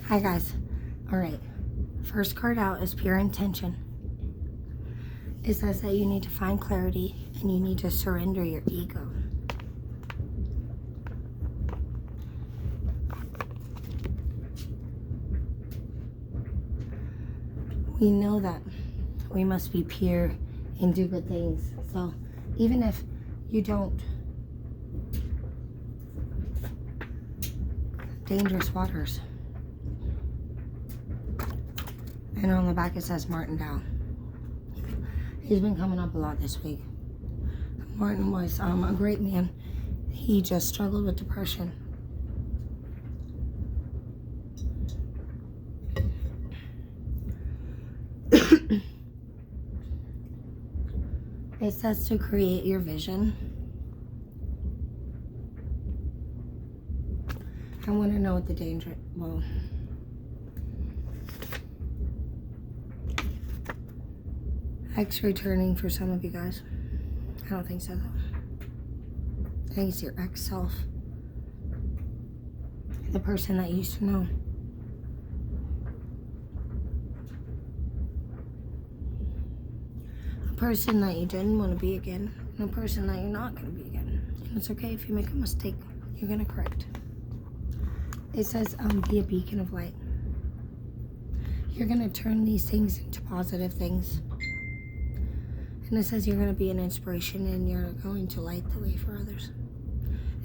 Hi guys. Alright. First card out is pure intention. It says that you need to find clarity and you need to surrender your ego. We know that we must be pure and do good things. So even if you don't, dangerous waters. And on the back it says Martin Dow. He's been coming up a lot this week. Martin was a great man. He just struggled with depression. It says to create your vision. I want to know what the danger, well, X-ray turning for some of you guys. I don't think so though. I think it's your ex-self. The person that you used to know. A person that you didn't want to be again. And a person that you're not going to be again. And it's okay if you make a mistake. You're going to correct. It says, be a beacon of light. You're going to turn these things into positive things. And it says you're going to be an inspiration and you're going to light the way for others.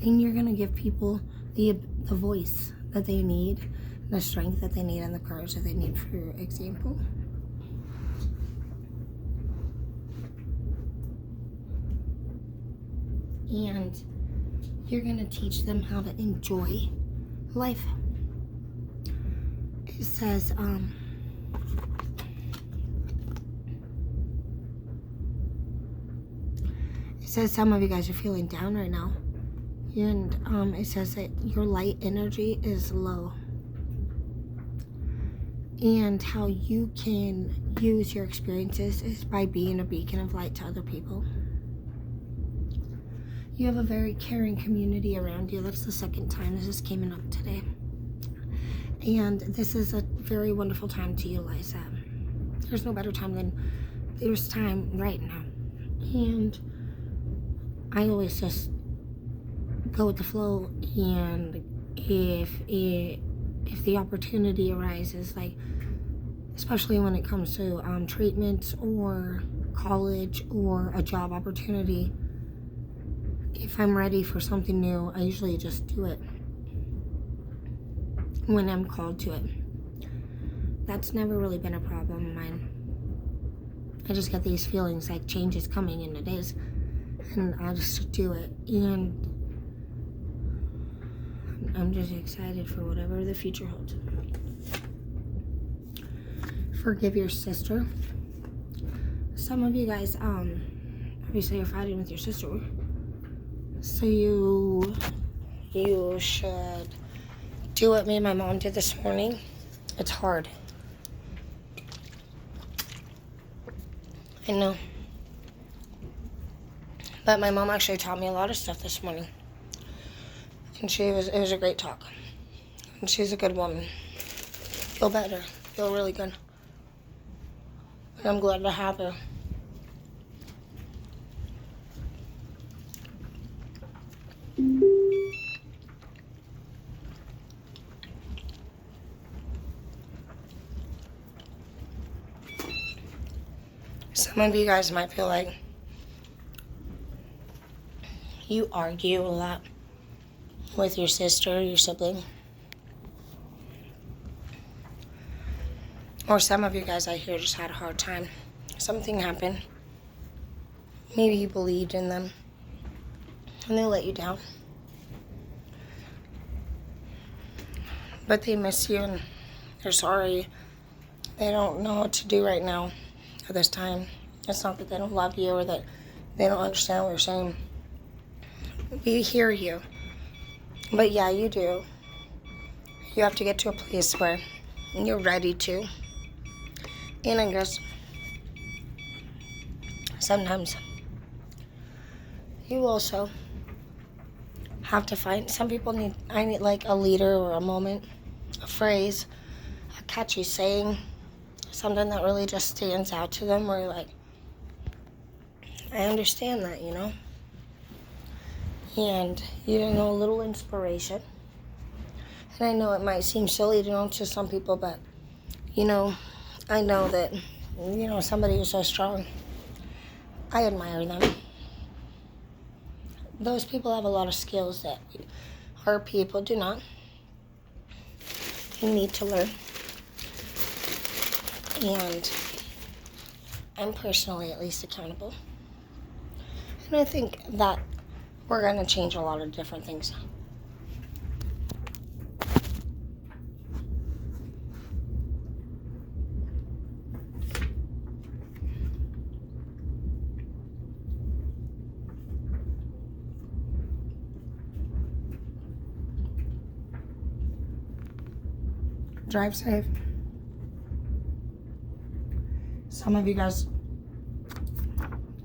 And you're going to give people the voice that they need, the strength that they need, and the courage that they need, for example. And you're going to teach them how to enjoy life. It says, some of you guys are feeling down right now. And it says that your light energy is low. And how you can use your experiences is by being a beacon of light to other people. You have a very caring community around you. That's the second time this is coming up today. And this is a very wonderful time to utilize that. There's no better time than there's time right now. And I always just go with the flow, and if the opportunity arises, like especially when it comes to treatments or college or a job opportunity, if I'm ready for something new, I usually just do it when I'm called to it. That's never really been a problem of mine. I just get these feelings like change is coming, and it is. And I'll just do it. And I'm just excited for whatever the future holds. Forgive your sister. Some of you guys, obviously you're fighting with your sister. So you should do what me and my mom did this morning. It's hard. I know. But my mom actually taught me a lot of stuff this morning. And it was a great talk. And she's a good woman. Feel better. Feel really good. And I'm glad to have her. Some of you guys might feel like you argue a lot with your sister, your sibling. Or some of you guys I hear just had a hard time. Something happened. Maybe you believed in them and they let you down. But they miss you and they're sorry. They don't know what to do right now at this time. It's not that they don't love you or that they don't understand what you're saying. We hear you. But yeah, you do. You have to get to a place where you're ready to. And I guess sometimes you also have to find, some people need, I need like a leader or a moment, a phrase a catchy saying, something that really just stands out to them, where you're like, I understand that, you know? And you know, a little inspiration. And I know it might seem silly, you know, to some people, but, you know, I know that, you know, somebody who's so strong, I admire them. Those people have a lot of skills that our people do not. You need to learn. And I'm personally at least accountable. And I think that we're going to change a lot of different things. Drive safe. Some of you guys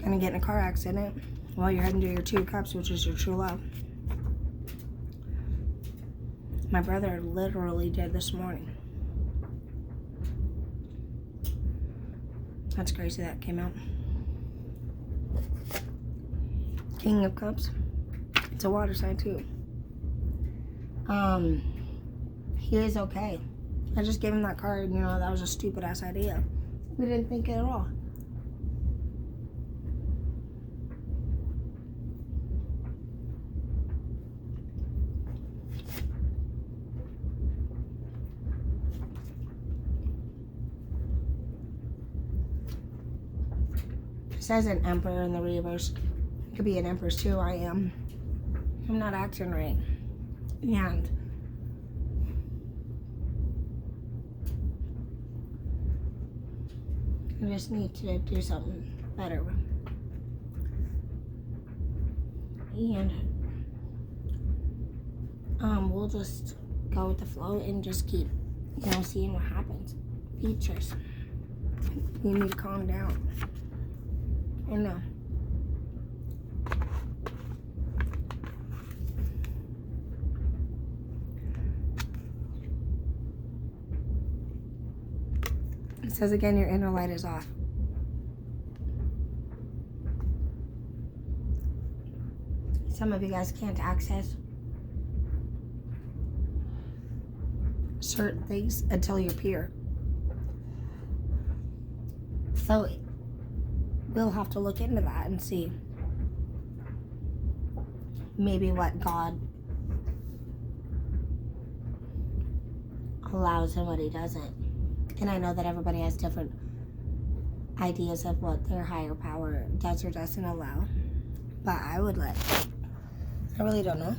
gonna get in a car accident while you're heading to your 2 cups, which is your true love. My brother literally did this morning. That's crazy that came out. King of Cups. It's a water sign too. He is okay. I just gave him that card, you know, that was a stupid ass idea. We didn't think it at all. It says an Emperor in the reverse. It could be an Empress too. I'm not acting right. And I just need to do something better. And we'll just go with the flow and just keep, you know, seeing what happens. Features. You need to calm down. I know. It says again, your inner light is off. Some of you guys can't access certain things until you're pure. So we'll have to look into that and see maybe what God allows and what he doesn't. And I know that everybody has different ideas of what their higher power does or doesn't allow. But I really don't know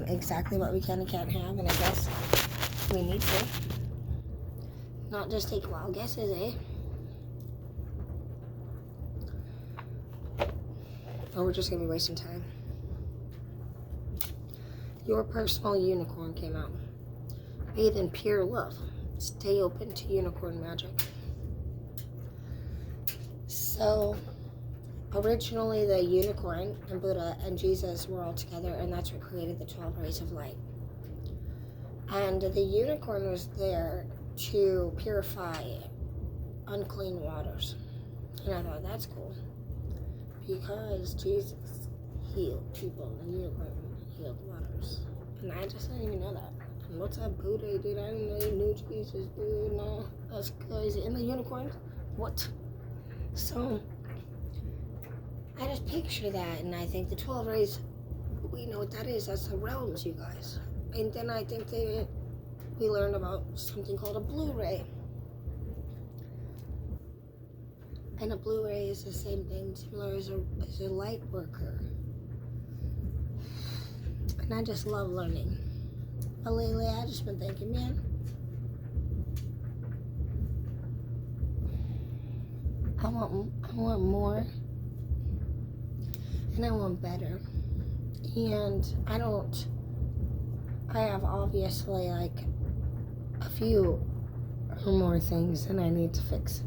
exactly what we can and can't have. And I guess we need to not just take wild guesses, eh? Or we're just going to be wasting time. Your personal unicorn came out. Bathe in pure love. Stay open to unicorn magic. So, originally the unicorn and Buddha and Jesus were all together, and that's what created the 12 rays of light. And the unicorn was there to purify unclean waters. And I thought, that's cool. Because Jesus healed people, and the unicorn healed waters. And I just didn't even know that. And what's up, Buddha, dude? I didn't know you knew Jesus, dude. No, that's crazy. And the unicorns? What? So, I just picture that, and I think the 12 rays, we know what that is. That's the realms, you guys. And then I think we learned about something called a blue ray. And a blue ray is the same thing, similar as a light worker. And I just love learning. But lately, I've just been thinking, man, I want more, and I want better. And I have obviously like a few or more things that I need to fix.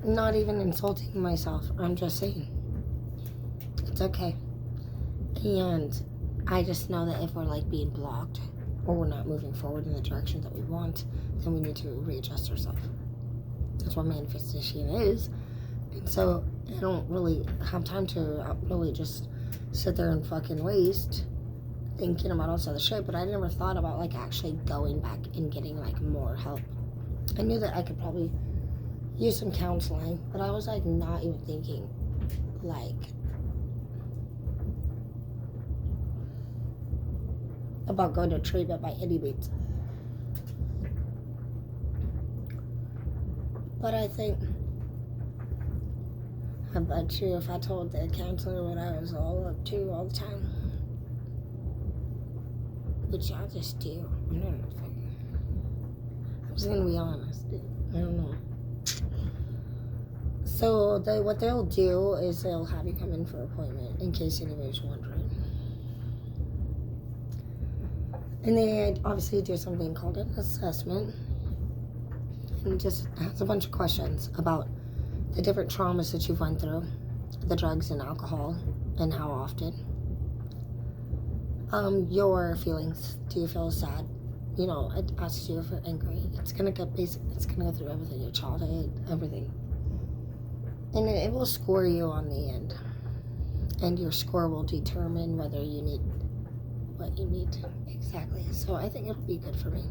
I'm not even insulting myself. I'm just saying it's okay. And I just know that if we're like being blocked or we're not moving forward in the direction that we want, then we need to readjust ourselves. That's what manifestation is. And so I don't really have time to really just sit there and fucking waste thinking about all this other shit, but I never thought about like actually going back and getting like more help. I knew that I could probably use some counseling, but I was like not even thinking like about going to treatment by any means. But I bet you if I told the counselor what I was all up to all the time, which y'all just do. I'm just gonna be honest, dude. I don't know. So what they'll do is they'll have you come in for an appointment, in case anybody's wondering. And they obviously do something called an assessment, and just has a bunch of questions about the different traumas that you've went through, the drugs and alcohol, and how often. Your feelings. Do you feel sad? You know, it asks you if you're angry. It's gonna go through everything, your childhood, everything. And it will score you on the end. And your score will determine whether you need what you need. Exactly. So I think it'll be good for me.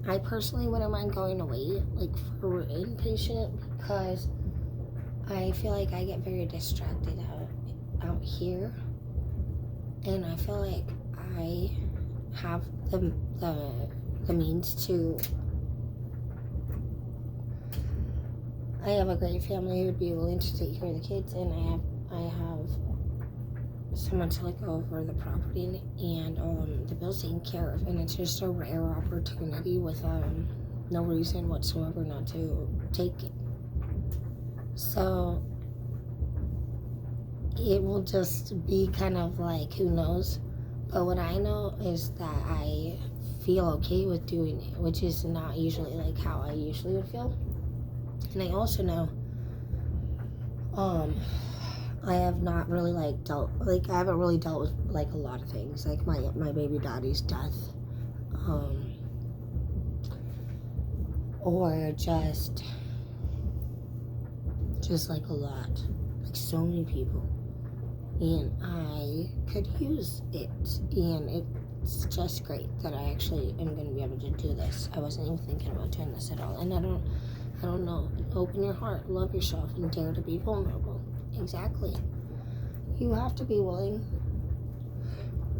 I personally wouldn't mind going away, like for inpatient, because I feel like I get very distracted out here, and I feel like I have the means to. I have a great family who would be willing to take care of the kids, and I have someone to look over the property and the bills taken care of, and it's just a rare opportunity with no reason whatsoever not to take it. So it will just be kind of like, who knows? But what I know is that I feel okay with doing it, which is not usually like how I usually would feel. And I also know I have not really I haven't really dealt with like a lot of things, like my baby daddy's death, or just like a lot, like so many people, and I could use it, and it's just great that I actually am going to be able to do this. I wasn't even thinking about doing this at all, and I don't know. Open your heart, love yourself, and dare to be vulnerable. Exactly. You have to be willing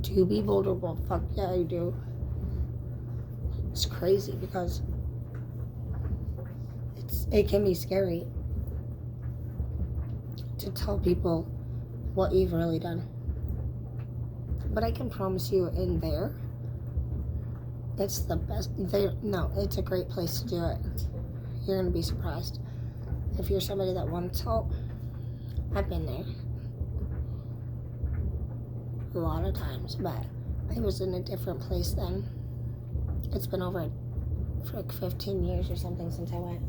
to be vulnerable. Fuck yeah, you do. It's crazy because it can be scary to tell people what you've really done. But I can promise you in there, it's the best. It's a great place to do it. You're going to be surprised. If you're somebody that wants help, I've been there a lot of times, but I was in a different place then. It's been over for like 15 years or something since I went.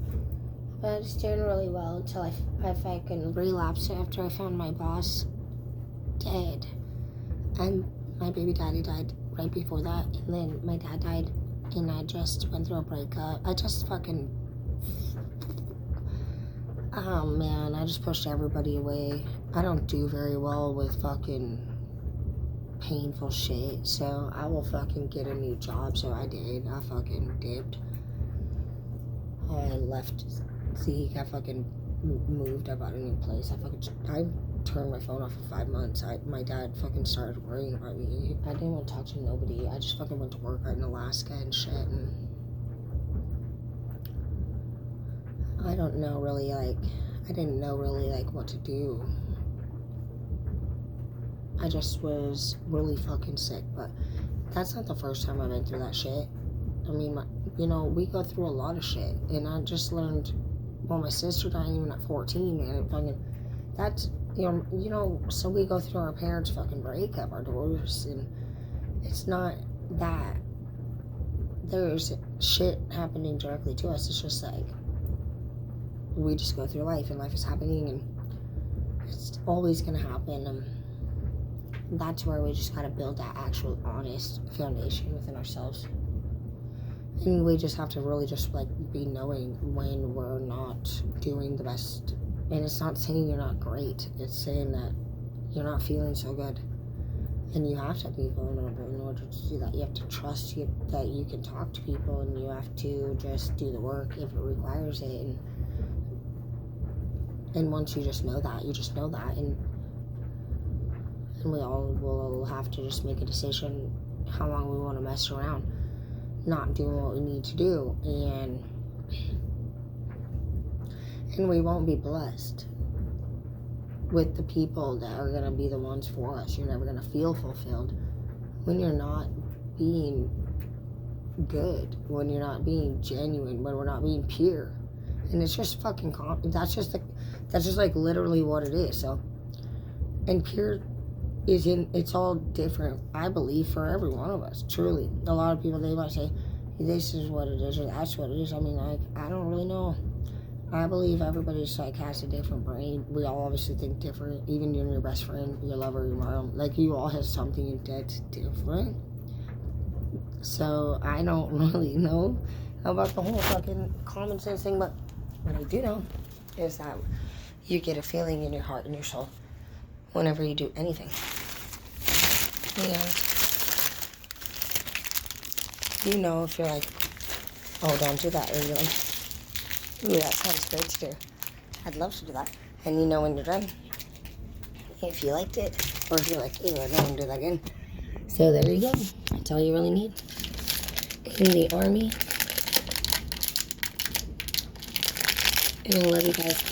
But it's doing really well until I fucking relapsed after I found my boss dead. And my baby daddy died right before that. And then my dad died. And I just went through a breakup. I just fucking... Oh man, I just pushed everybody away. I don't do very well with fucking painful shit. So I will fucking get a new job. So I did. I fucking dipped. I left Zeke. I fucking moved. I bought a new place. I turned my phone off for 5 months. My dad fucking started worrying about me. I didn't want to talk to nobody. I just fucking went to work out in Alaska and shit. And I didn't know really what to do. I just was really fucking sick, but that's not the first time I've been through that shit. I mean, we go through a lot of shit, and I just learned, my sister died even at 14, and that's, so we go through our parents' fucking breakup, our divorce, and it's not that there's shit happening directly to us. It's just like, we just go through life, and life is happening, and always going to happen. That's where we just got to build that actual honest foundation within ourselves. And we just have to really just like be knowing when we're not doing the best. And it's not saying you're not great. It's saying that you're not feeling so good. And you have to be vulnerable in order to do that. You have to trust that you can talk to people, and you have to just do the work if it requires it. And once you just know that, you just know that. And we all will have to just make a decision how long we want to mess around, not doing what we need to do. And we won't be blessed with the people that are going to be the ones for us. You're never going to feel fulfilled when you're not being good, when you're not being genuine, when we're not being pure. And it's just fucking that's just like literally what it is. So, and pure it's all different, I believe, for every one of us. Truly, a lot of people, they might say this is what it is or that's what it is. I mean, like, I don't really know. I believe everybody's like has a different brain. We all obviously think different. Even your best friend, your lover, your mom, like, you all have something that's different. So I don't really know about the whole fucking common sense thing, but what I do know is that you get a feeling in your heart and your soul whenever you do anything. And you know, if you're like, oh, don't do that, or you're like, ooh, that sounds great to do, I'd love to do that. And you know when you're done, if you liked it, or if you're like, ew, I don't want to do that again. So there you go. That's all you really need. In the army. And I love you guys.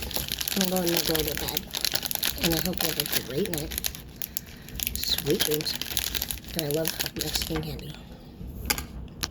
I'm going to go to bed. And I hope you have a great night. Sweet dreams. And I love Mexican candy.